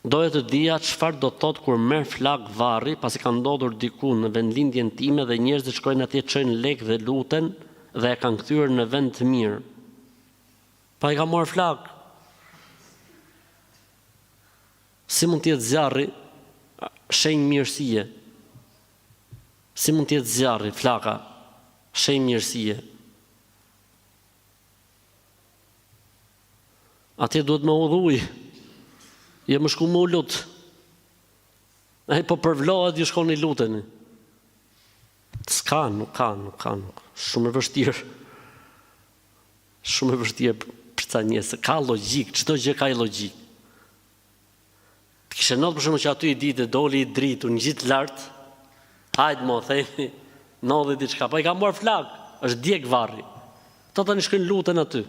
Doja të dija çfarë do të thotë kur merr flag varri, pasi ka ndodhur diku në vendlindjen time dhe njerëzit shkojnë atje çojnë lekë dhe luten dhe e kanë kthyer në vend të mirë. Pa i ka marrë flag. Si mund të jetë zjarri shenjë mirësie? Si mund të jetë zjarri, flaka, shenjë mirësie? Atje duhet më udhuj. Je më shku më u lut. Ai po përvlohet ju shkoni luteni. Nuk ka. Shumë e vështirë. Shumë e vështirë për ca njerëz. Ka logjik, çdo gjë ka logjik. Të kishe notë për shembull që aty i ditë doli i dritur, ngjit lart. Hajde mo, themi, nodhi diçka, po i ka marrë flag, është djeg varri. Ato tani shkojnë luten aty.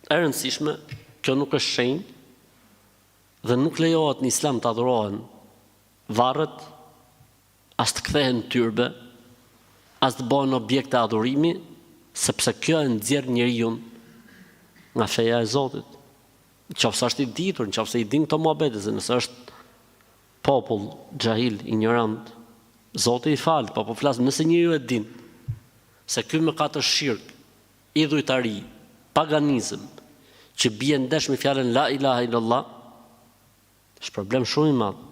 E rëndësishme, kjo nuk është shenjë dhe nuk lejohet në islam të adhurohen varret, as të kthehen tyrbe, as të bëhen objekt të adhurimi, sepse kjo e nxjerr njeriu nga feja e Zotit. Nëse është i ditur, nëse i din këto muhabete, nëse është popull xahil, ignorant, Zoti i fal, po flas, nëse njeriu e din se ky mëkat është shirk, idhujtari, paganizëm, që bie ndesh me fjalën la ilaha illallah, është problem shumë i madh.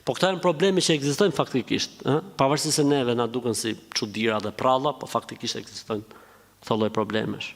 Po këta janë probleme që ekzistojnë faktikisht, pavarësisht se neve na duken si çuditëra dhe pralla, po faktikisht ekzistojnë këto lloj problemesh.